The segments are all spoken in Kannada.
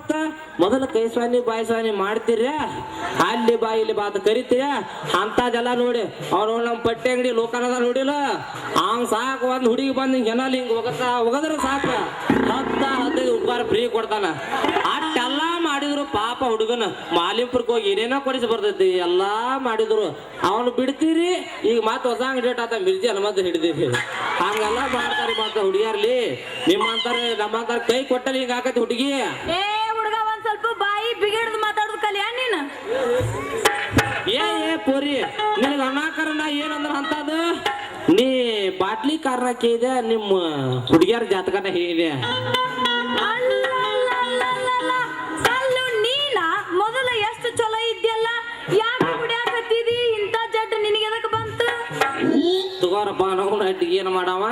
ಮತ್ತ ಮೊದಲು ಕೈ ಸ್ವಾನಿ ಬಾಯಿ ಸ್ವಾನಿ ಮಾಡ್ತೀರ ಅಲ್ಲಿ ಬಾಯಿ ಇಲ್ಲಿ ಬಾತ ಕರಿತೀರ ಅಂತದೆಲ್ಲ ನೋಡಿ ಅವ್ರು ನಮ್ಮ ಪಟ್ಟಿ ಅಂಗಡಿ ಲೋಕನದ ನೋಡಿಲ್ಲ ಅವ್ನ್ ಸಾಕು ಒಂದ್ ಹುಡುಗಿ ಬಂದ್ ಹೆನಲ್ಲಿ ಹಿಂಗ್ ಹೋಗದ್ರ ಸಾಕು 10-15 ಉಪಕಾರ ಫ್ರೀ ಕೊಡ್ತಾನ ಅಷ್ಟೆಲ್ಲಾ ಮಾಡಿದ್ರು ಪಾಪ ಹುಡುಗನ ಮಾಲಿಂಪುರಕ್ಕೆ ಹೋಗಿ ಏನೇನೋ ಕೊಡಿಸಿ ಬರ್ತೈತಿ ಎಲ್ಲಾ ಮಾಡಿದ್ರು ಅವನು ಬಿಡ್ತೀರಿ ಈಗ ಮತ್ ಹೊಸ ಡೇಟ್ ಆತ ಮಿರ್ಜಿ ಹನುಮಂತ ಹಿಡಿದಿರಿ ಹಂಗೆಲ್ಲ ಮಾಡ್ತಾರಿ ಮತ್ತ ಹುಡುಗಿಯರ್ಲಿ ನಮ್ಮಂತಾರ ಕೈ ಕೊಟ್ಟಲ್ಲಿ ಹಿಂಗ ಹಾಕತಿ ಹುಡುಗಿ ಏ ಹುಡುಗ ಒಂದ್ ಸ್ವಲ್ಪ ಬಾಯಿ ಬಿಗಿಡ್ದು ಮಾತಾಡೋದು ಕಲಿಯ ನೀನು ಏ ಪೋರಿ ನಿನಗ ಅಣ್ಣಾಕರಣ ಏನಂದ್ರ ಅಂತದ ನೀ ಬಾಟ್ಲಿ ಕಾರ್ನ ಕೇಳಿದೆ ನಿಮ್ಮ ಹುಡುಗಿಯರ ಜಾತಕನ ಹೇಳಿದೆ ಮೊದಲು ಎಷ್ಟು ಚಲೋ ಇದ್ಯಲ್ಲ ಯಾಕೆ ಕುಡಿಯಾಕತ್ತಿದಿ ಇಂತ ಜಡ್ ನಿನಗೆ ಎದಕ್ಕೆ ಬಂತು ತಗೋರಪ್ಪ ನಾವು ಏನ್ ಮಾಡವ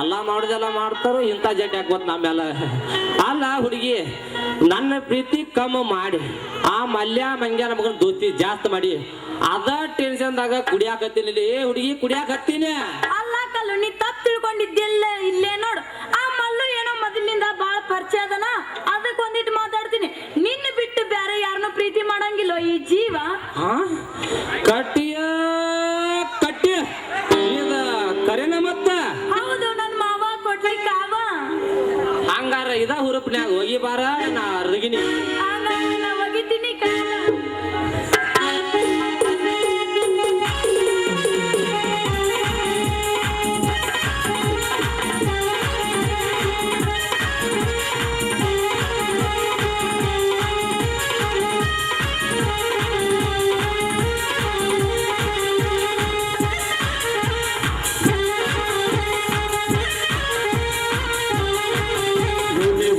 ಎಲ್ಲಾ ಮಾಡುದೆಲ್ಲ ಮಾಡ್ತಾರೋ ಇಂತ ಜಡ್ ಯಾಕೆ ಬಂತ ನಮ್ಮೆಲ್ಲ ಅಲ್ಲ ಹುಡುಗಿ ನನ್ನ ಪ್ರೀತಿ ಕಮ್ಮಿ ಮಾಡಿ ಆ ಮಲ್ಯ ಮಂಗ್ಯ ನಮಗನ್ ದೋಸ್ತಿ ಜಾಸ್ತಿ ಮಾಡಿ ಅದ ಟೆನ್ಷನ್ದಾಗ ಕುಡಿಯಾಕತ್ತೀನಿ ಹುಡುಗಿ ಕುಡಿಯಾಕತ್ತೀನಿ ಅಲ್ಲ ಕಲ್ಲು ನೀ ತಪ್ಪು ತಿಳ್ಕೊಂಡಿದ್ದಿಲ್ಲ ಇಲ್ಲೇ ನೋಡು ಆ ಮಲ್ಲು ಏನೋ ಮೊದಲಿನಿಂದ ಬಾಳ ಪರಿಚಯ ಅದನ ಅದಕ್ಕೆ ಒಂದಿಟ್ಟು ಮಾತಾಡ್ತೀನಿ ನಿನ್ನ ಬಿಟ್ಟು ಬೇರೆ ಯಾರನ್ನೂ ಪ್ರೀತಿ ಮಾಡಂಗಿಲ್ಲ ಈ ಜೀವ ಕಟ್ಟಿಯ ಕಟ್ಟಿಯ ಕರೆನ ಮತ್ತ ಹೌದು ನನ್ನ ಮಾವ ಕೊಡ್ಲಿಕ್ಕೆ ಹಂಗಾರ ಇದ ಹುರುಪ್ನ್ಯಾಗ ಹೋಗಿ ಬಾರ ನಾ ಅರ್ಗಿನಿ ನಾ ಒಗಿತೀನಿ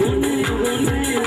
ಹುಣ್ಣಿ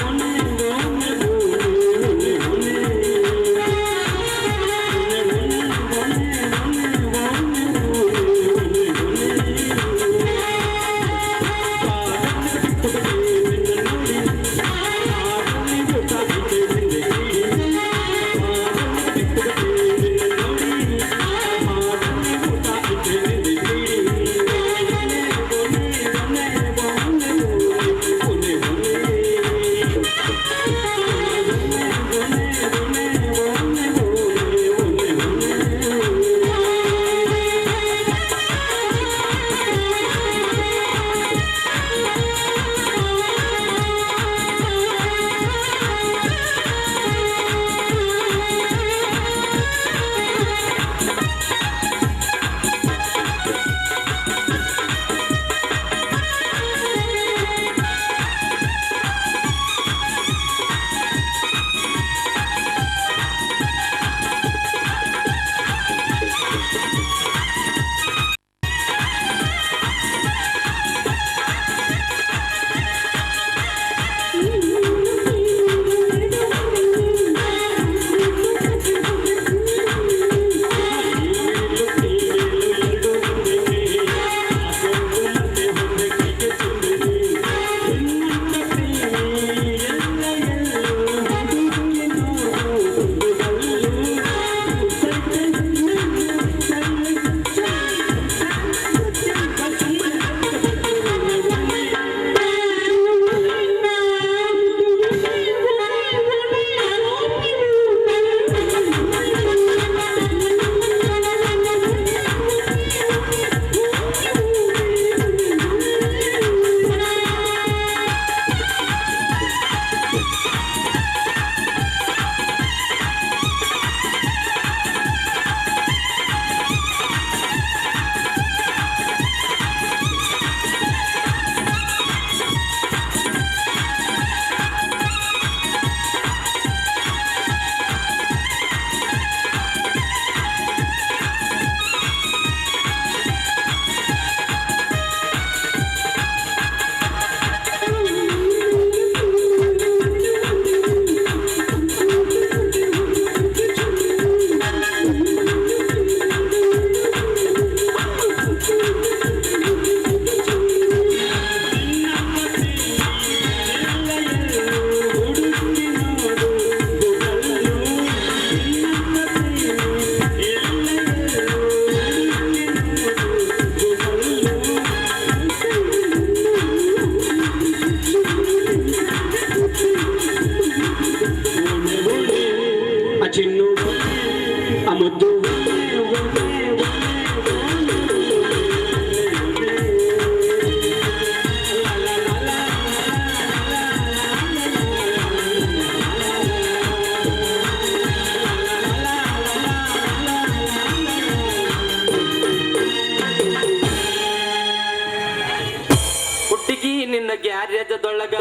ಗ್ಯಾರೇಜದೊಳಗ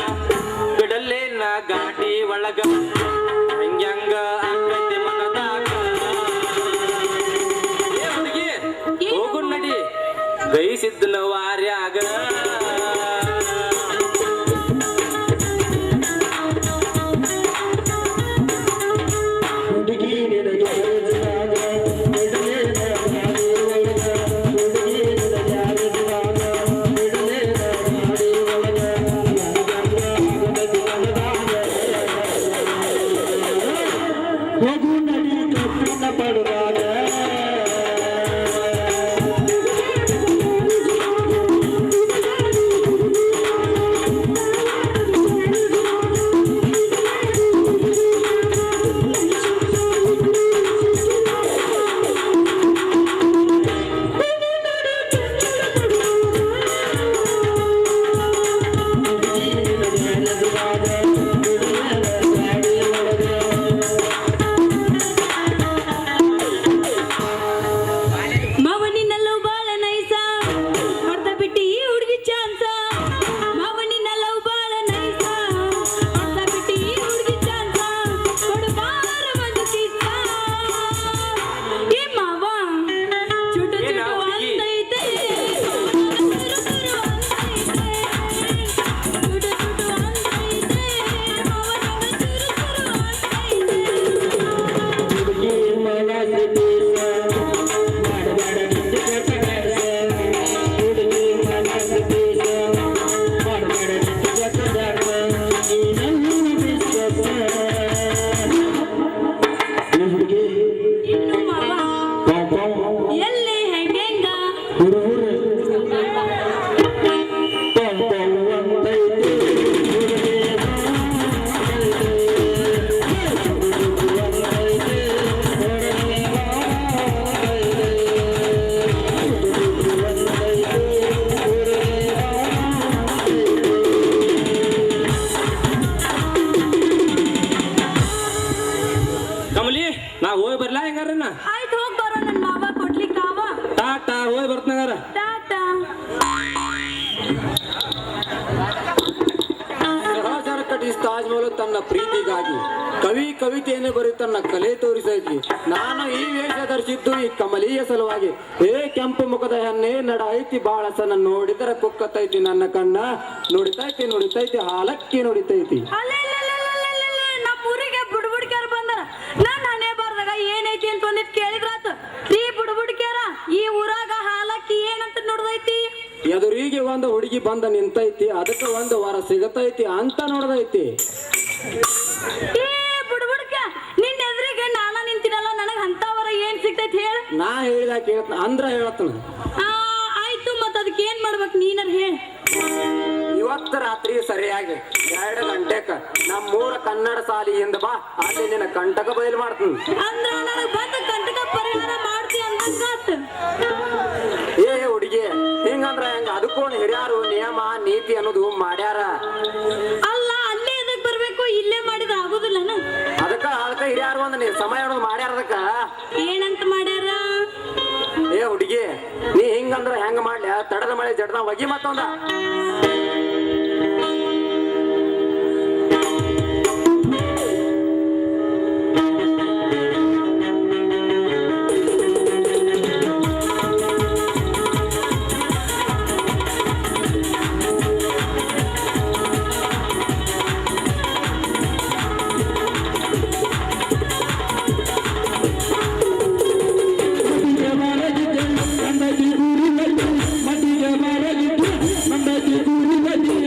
ಬಿಡಲೇನ ಗಾಡಿ ಒಳಗ ಹಂಗ್ಯಾಂಗ ಆಗೈತಿ ಮನದಾಗ ಏ ಹುಡುಗಿ ಹೋಗು ನಡಿ ಗೈಸಿದ್ನ ವಾರ್ಯಾಗ ನಾ ಹೋಗಿ ಬರ್ಲಾ ಹೆಂಗಾರನ್ನ ಆಯ್ತು ಹೋಗ್ ಬರೋ ನನ್ ಮಾವ ಕೊಡ್ಲಿಕ್ಕಾವ ಟಾಟಾ ಹೋಗಿ ಬರ್ತನಗಾರ ಟಾಟಾ ಸಹಚರ ಕಟ್ಟಿಸ್ ತಾಜ್ಮಹಲ್ ತನ್ನ ಪ್ರೀತಿಗಾಗಿ ಕವಿತೆಯನ್ನು ಬರೀ ತನ್ನ ಕಲೆ ತೋರಿಸೈತಿ. ನಾನು ಈ ವೇಷ ಧರಿಸಿದ್ದು ಈ ಕಮಲೀಯ ಸಲುವಾಗಿ. ಏ ಕೆಂಪು ಮುಖದ ಹೆಣ್ಣೆ ನಡ ಐತಿ ಬಾಳಸನ ನೋಡಿದರೆ ಕುಕ್ಕತೈತಿ ನನ್ನ ಕಣ್ಣ ನುಡಿತೈತಿ ಹಾಲಕ್ಕಿ ನುಡಿತೈತಿ. ನಮ್ಮ ಊರಿಗೆ ಬುಡ್ಬುಡ್ಕ್ಯಾರ ಬಂದಾರ ನಾನ್ ಹಣೆ ಬಾರ್ದಾಗ ಏನೈತಿ ಅಂತ ಒಂದಿಟ್ ಕೇಳಿದ್ರಾತು. ಈ ಬುಡ್ಬುಡ್ಕ್ಯಾರ ಈ ಊರಾಗ ಹಾಲಕ್ಕಿ ಏನಂತ ನೋಡ್ದೈತಿ. ಎದುರಿಗೆ ಒಂದು ಹುಡುಗಿ ಬಂದ ನಿಂತೈತಿ, ಅದಕ್ಕೆ ಒಂದು ವರ ಸಿಗತೈತಿ ಅಂತ ನೋಡ್ದೈತಿ. ಬುಡ್ಬುಡ್ಕ ನಿನ್ನ ಎದುರಿಗೆ ನಾನ ನಿಂತಿನಲ್ಲ, ನನಗ ಅಂತವರ ಏನ್ ಸಿಗ್ತೈತಿ ಹೇಳ. ನಾ ಹೇಳಿದಾಗ ಕೇಳ್ತ ಅಂದ್ರ ಹೇಳತ್ತನ. ಆಯ್ತು ಮತ್ತ ಅದಕ್ಕೆ ಏನ್ ಮಾಡ್ಬೇಕು ನೀನರ್ ಹೇಳ. ಇವತ್ತು ರಾತ್ರಿ ಸರಿಯಾಗಿ 2 ಗಂಟೆಕ ನಮ್ಮೂರ ಕನ್ನಡ ಶಾಲೆಯಿಂದ ಬಾ, ಅಲ್ಲಿ ನಿನ್ನ ಕಂಟಕ ಬಯಲು ಮಾಡ್ತೀನಿ. ಅಂದ್ರ ನನಗ್ ಬಂದ ಕಂಟಕ ಪರಿಹಾರ ಮಾಡ್ತಿ ಅಂದಂಗಾತ. ಏ ಹುಡುಗಿ ಹಿಂಗಂದ್ರ ಹೆಂಗ? ಅದಕ್ಕೊಂದು ಹಿರಿಯಾರು ನಿಯಮ ನೀತಿ ಅನ್ನೋದು ಮಾಡ್ಯಾರ. ಅಲ್ಲ ಅಲ್ಲೇ ಎದಕ್ ಬರ್ಬೇಕು, ಇಲ್ಲೇ ಮಾಡಿದ ಆಗುದಿಲ್ಲನ? ಅದಕ್ಕ ಹಿರಿಯಾರು ಒಂದು ಸಮಯ ಅನ್ನೋದು ಮಾಡ್ಯಾರ. ಅದಕ್ಕ ಏನಂತ ಮಾಡ್ಯಾರ? ಏ ಹುಡುಗಿ ನೀ ಹಿಂಗಂದ್ರ ಹೆಂಗ ಮಾಡ್ಲ? ತಡದ ಮಳೆ ಜಡ್ದ ಒಗಿ ಮತ್ತೊಂದ Mati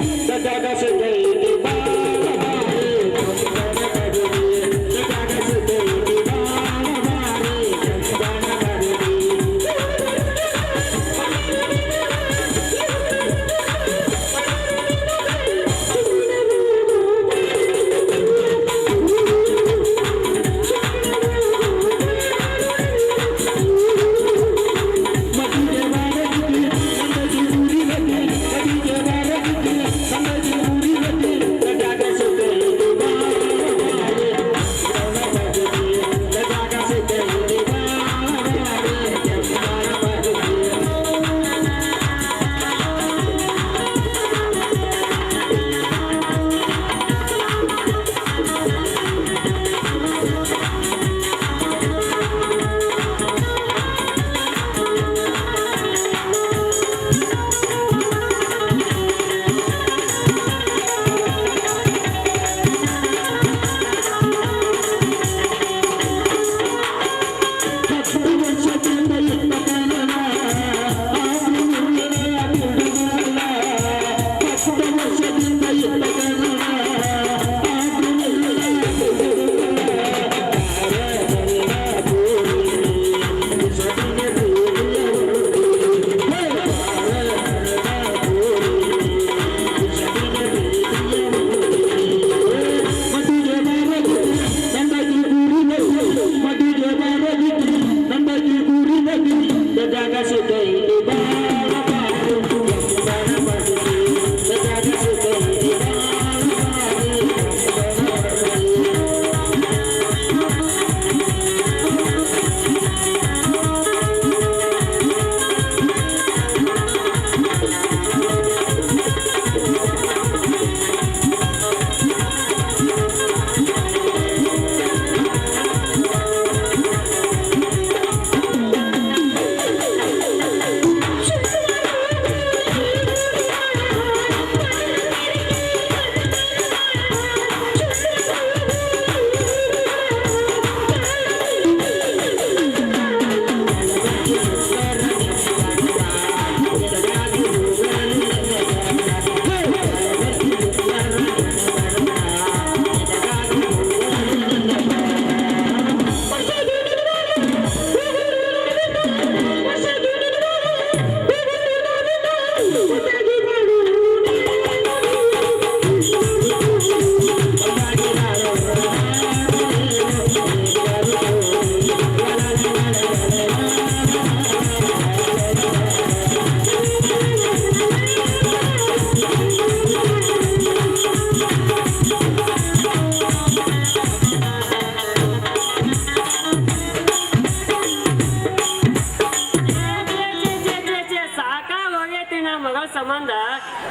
ಮಗಳ ಸಂಬಂಧ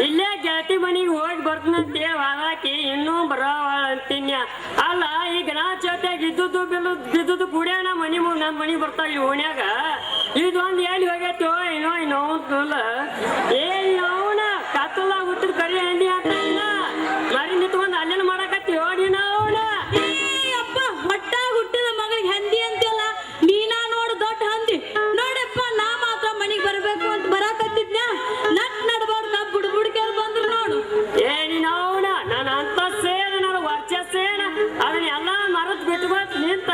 ಇಲ್ಲೇ ಗೆಳತಿ ಮನಿಗೆ ಹೋಗಿ ಬರ್ತನಂತೆ ಹಾಕಿ ಇನ್ನೂ ಬರವಾಳ ಅಂತೀನಿ. ಅಲ್ಲ ಈಗ ನಾ ಚೌಟ್ಯಾಗ ಇದ್ದುದು ಬಿದ್ದುದು ಕುಡಿಯೋಣ ಮನಿ ನನ್ನ ಮನಿ ಬರ್ತಾವ ಈ ಓಣ್ಯಾಗ ಇದೊಂದು ಎಲ್ಲಿ ಹೋಗೈತೋ ಏನೋ ಅಂತಲ್ಲ ಏ ಅವನ ಕತ್ತಲ ಹುಟ್ಟಿದ ಕರಿ ಹಂಡಿ ಅಂತ ಮರಿ ನಿಂತ್ಕೊಂಡು ಅಲ್ಲೇನು ಮಾಡಕತ್ತೀವೋ ನೀನು ಅವನ ಅಪ್ಪ ಹೊಟ್ಟಾಗ ಹುಟ್ಟಿದ ಮಗಳಿಗೆ ಹಂದಿ ಅಂತೀವಲ್ಲ ನೀನಾ ನೋಡು ದೊಡ್ಡ ಹಂದಿ ನೋಡಪ್ಪ ನಾ ಮಾತ್ರ ಮನಿಗ್ ಬರ್ಬೇಕು ಅಂತ ಬರಾಕತ್ತಿದ್ನ ನಟ್ ನಡ್ಬಾರ್ದು ನಾ ಬುಡ್ಬುಡ್ಕೆ ಬಂದ್ರು ನೋಡು ಏ ನೀನು ಅವನ ನನ್ನ ಅಂತ ಸೇನ ನನ್ನ ವರ್ಚಸ್ಸೇನ ಅದನ್ನ ಎಲ್ಲ ಮರದ್ ಬಿಟ್ಟು ನಿಂತ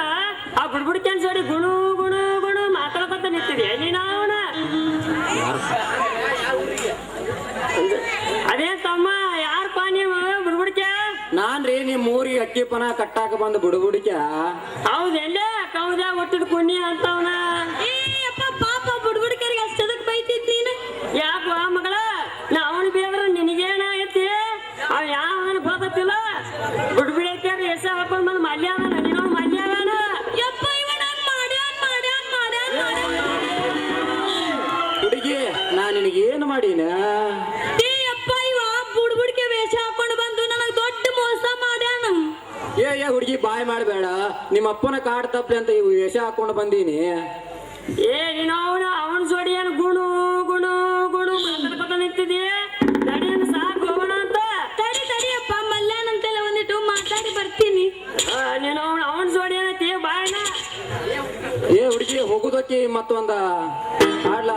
ಆ ಬುಡ್ಬುಡ್ಕೆ ಅನ್ಸೋಡಿ ಗುಣು ಗುಣು ಗುಣು ಮಾತಾಡ್ಕೊಂತ ನಿಂತಿದೆ ನೀನು ಅವನ ಅದೇ ತಮ್ಮ ಯಾರಪ್ಪ ನೀವು ಬುಡ್ಬುಡ್ಕೆ ನಾನ್ರಿ ನಿಮ್ ಊರಿಗೆ ಅಕ್ಕಿ ಪನ ಕಟ್ಟಾಕ ಬಂದು ಬುಡುಬುಡಿಕ ಹೌದೆಲ್ಲೇ ಕೌದ್ಯಾಗ ಹುಟ್ಟಿದ ಕುಣ್ಣಿ ಅಂತವನ ಏ ಅಪ್ಪ ಪಾಪ ಬುಡ್ಬುಡ್ಕರಿಗೆ ಅಷ್ಟದಕ್ ಬೈತಿದ್ ನೀನು ಯಾಕ ಮಗಳ ನಾ ಅವನು ಬೇದ್ರ ನಿನಗೇನಾಗೈತಿ ಅವ ಯಾವನ ಬದತ್ತಿಲ್ಲ ಬುಡ್ಬಿಡಕ್ಯಾರ ಎಸ ಹಾಕೊಂಡ್ ಬಂದ್ ಮಲ್ಯ ಅದಾನ ನೀನು ಮಲ್ಯ ಅದಾನ ಯಪ್ಪ ಇವ ನಾನ್ ಮಾಡ್ಯಾನ್ ಹುಡುಗಿ ನಾ ನಿನಗೇನು ಮಾಡೀನ ಏ ಅಪ್ಪ ಇವ ಬುಡ್ಬುಡ್ಕೆ ವೇಷ ಹಾಕೊಂಡು ಬಂದು ನನಗ್ ದೊಡ್ಡ ಮೋಸ ಮಾಡ್ಯಾನ ಏ ಹುಡುಗಿ ಬಾಯ್ ಮಾಡಬೇಡ ನಿಮ್ಮ ಅಪ್ಪನ ಕಾಡ್ ತಪ್ಪಲಿ ಅಂತ ಇವು ವೇಷ ಹಾಕೊಂಡು ಬಂದೀನಿ. ಏ ನೀನು ಅವನ ಜೋಡಿ ಏನು ಗುಣು ಗುಣು ಗುಣು ಮಾತಾಡ್ಕೊತ ನಿಂತಿದ್ದಿ ನಡಿಯನ್ ಸಾಕು ಹೋಗೋಣ ಅಂತ ತಡಿಯಪ್ಪ ಮಲ್ಯಾನಂತೆಲ್ಲ ಒಂದಿಟ್ಟು ಮಾತಾಡಿ ಬರ್ತೀನಿ ನೀನು ಅವನ ಜೋಡಿ ಏನೈತಿ ಬಾಯನ ಏ ಹುಡುಗಿ ಹೋಗುದಕ್ಕೆ ಮತ್ತೊಂದ ಆಡ್ಲ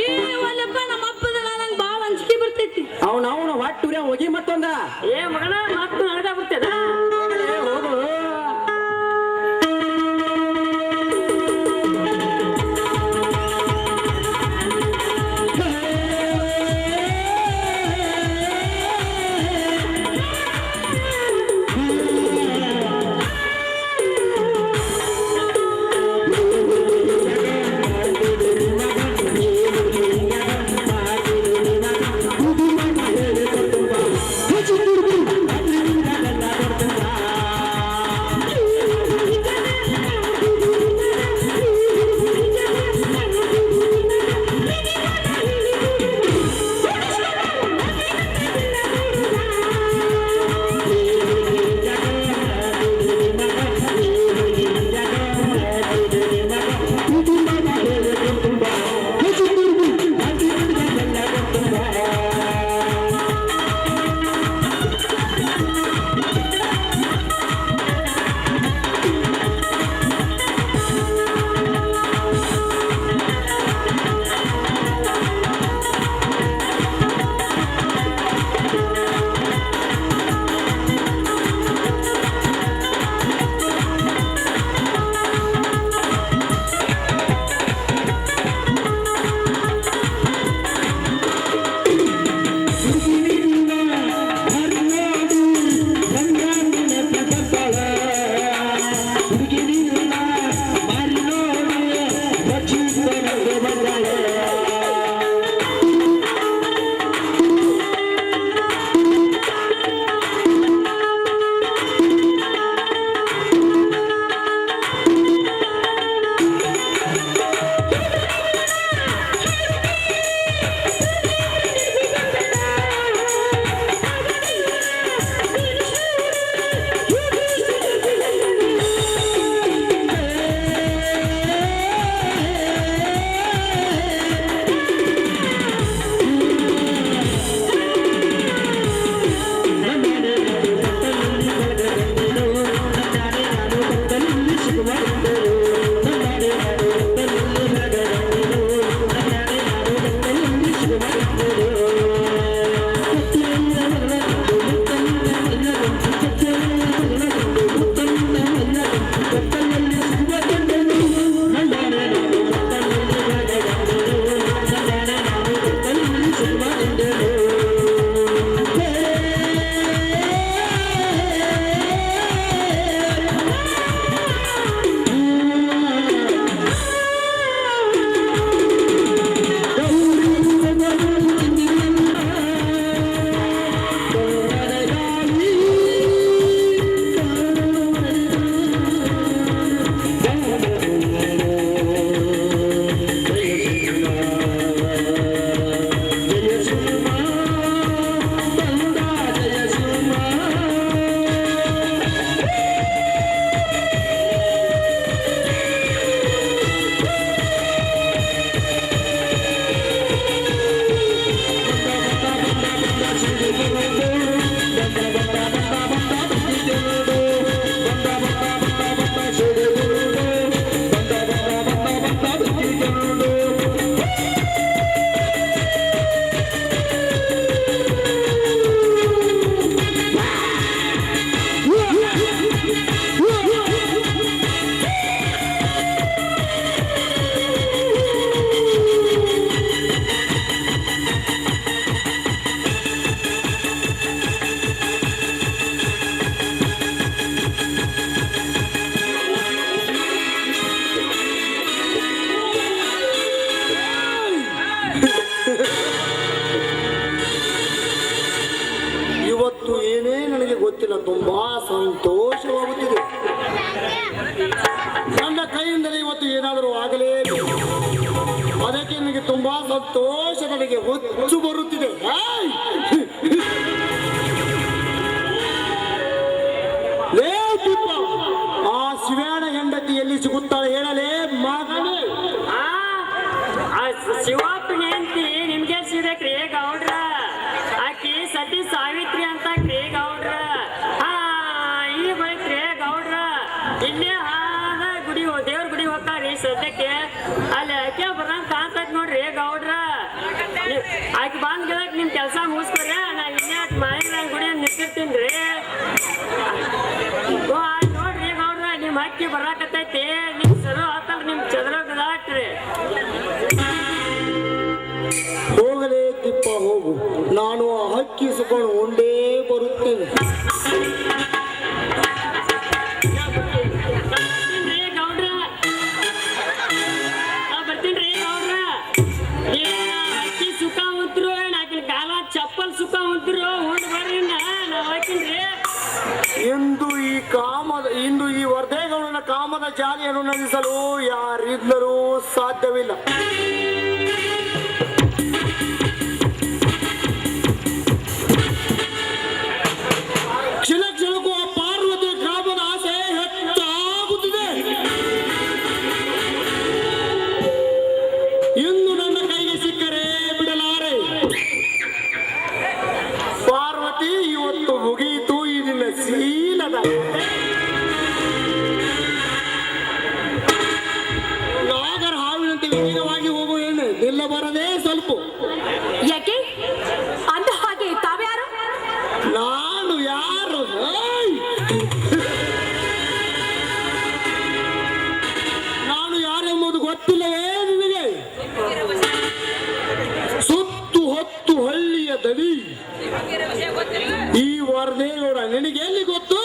ಏ ಒಲ್ಲಪ್ಪ ನಮ್ಮ ಅಪ್ಪದಲ್ಲ ನಂಗೆ ಬಾಳ ಅಂಜಿಕೆ ಬರ್ತೈತಿ ಅವನ ಹೊಟ್ಟುರ್ಯ ಹೋಗಿ ಮತ್ತೊಂದ ಏ ಮಗನ ಮತ್ತು ನನಗ ಬಿಡ್ತೇನ ಹೋಗು ಸಂತೋಷವಾಗುತ್ತಿದೆ. ನನ್ನ ಕೈಯಿಂದಲೇ ಇವತ್ತು ಏನಾದರೂ ಆಗಲೇಬೇಕು. ಅದಕ್ಕೆ ನನಗೆ ತುಂಬಾ ಸಂತೋಷ, ನನಗೆ ಹುಚ್ಚು ಬರುತ್ತಿದೆ. ಏಯ್! ಲೇ ತಿಪ್ಪ, ಆ ಶಿವಣ್ಣ ಹೆಂಡತಿ ಎಲ್ಲಿ ಸಿಗುತ್ತಾಳೆ ಹೇಳಲೇ ಮಗನೇ. ಆ ಶಿವಪ್ಪನ ಹೆಂಡತಿ ನಿಮ್ಗೆ ಸಿಗ್ಬೇಕ್ರಿ ಗೌಡ್ರ. ಆಕಿ ಸತಿ ಸಾವಿತ್ರಿ ಅಂತ ಕ್ರೇ ಗೌಡ್ರ. ಈ ಬೈಕ್ರಿ ಗೌಡ್ರ ಇಲ್ಲೇ ಹಾದ ಗುಡಿ ದೇವ್ರ ಗುಡಿ ಹೋಗ್ತಾರಿ ಸದ್ಯಕ್ಕೆ. ಅಲ್ಲಿ ಆಕೆ ಬರಂಗ ಕಾಣ್ತೈತಿ ನೋಡ್ರಿ ಗೌಡ್ರ. ಆಕಿ ಬಂದ್ ಗಿಡಕ್ ನಿಮ್ ಕೆಲಸ ಮುಗಿಸ್ಕೊಡ್ರಿ. ನಾ ಇಲ್ಲೇ ಮಾಡಿದ ಗುಡಿ ನಿಂತಿರ್ತೀನ್ರಿ. ನೋಡ್ರಿ ಗೌಡ್ರ, ನಿಮ್ ಹಕ್ಕಿ ಬರಾಕತ್ತೈತಿ. ನಿಮ್ ಸರು ಹಾಕಲ್ ನಿಮ್ ಚದ್ರದಾಟ್ರಿ. ಹೋಗಲೇ ತಿಪ್ಪ ಹೋಗು, ನಾನು ಆ ಹಕ್ಕಿ ಸುಕೊಂಡು ಒಂದೇ ಬರುತ್ತೇನೆ. ಬರ್ತೀನ್ರಿ ಗೌಡ್ರ, ಬರ್ತೀನ್ರಿ ಗೌಡ್ರ. ಅಕ್ಕಿ ಸುಖ ಉಂತ್ರು, ನಾಕಿನ ಕಾಲ ಚಪ್ಪಲ್ ಸುಖ ಉಂತ್ರು ಉಂಡ್ ಬರ್ರಿ. ನಾ ಹೋಗ್ತೀನ್ರಿ. ಇಂದು ಈ ವರ್ಧೇಗೌಡನ ಕಾಮದ ಜಾಲಿಯನ್ನು ನಡೆಸಲು ಯಾರಿಂದಲೂ ಸಾಧ್ಯವಿಲ್ಲ. ಕ್ಷಣ ಕ್ಷಣಕ್ಕೂ ಆ ಪಾರ್ವತಿ ಗ್ರಾಮದ ಆಸೆ ಹೆಚ್ಚಾಗುತ್ತಿದೆ. ಇಂದು ನನ್ನ ಕೈಗೆ ಸಿಕ್ಕರೆ ಬಿಡಲಾರೆ. ಪಾರ್ವತಿ, ಇವತ್ತು ಮುಗಿಯಿತು ಈ ನಿನ್ನ ಶೀಲದ. ನಾಗರ ಹಾವಿನಂತೆ ವೇಗವಾಗಿ ಹೋಗುವ ಹೆಣ್ಣು ನಿಲ್ಲ ಬರದೇ ಸ್ವಲ್ಪ. ಯಾಕೆ ಅಂದ ಹಾಗೆ ತಾವ್ಯಾರು? ನಾನು ಯಾರು? ಏಯ್! ನಾನು ಯಾರೆಂಬುದು ಗೊತ್ತಿಲ್ಲವೇ ನಿನಗೆ? ಸುತ್ತು ಹೊತ್ತು ಹಳ್ಳಿಯ ದಡಿ ಈ ವರ್ಧೇಗೌಡ, ನಿನಗೆ ಎಲ್ಲಿ ಗೊತ್ತು?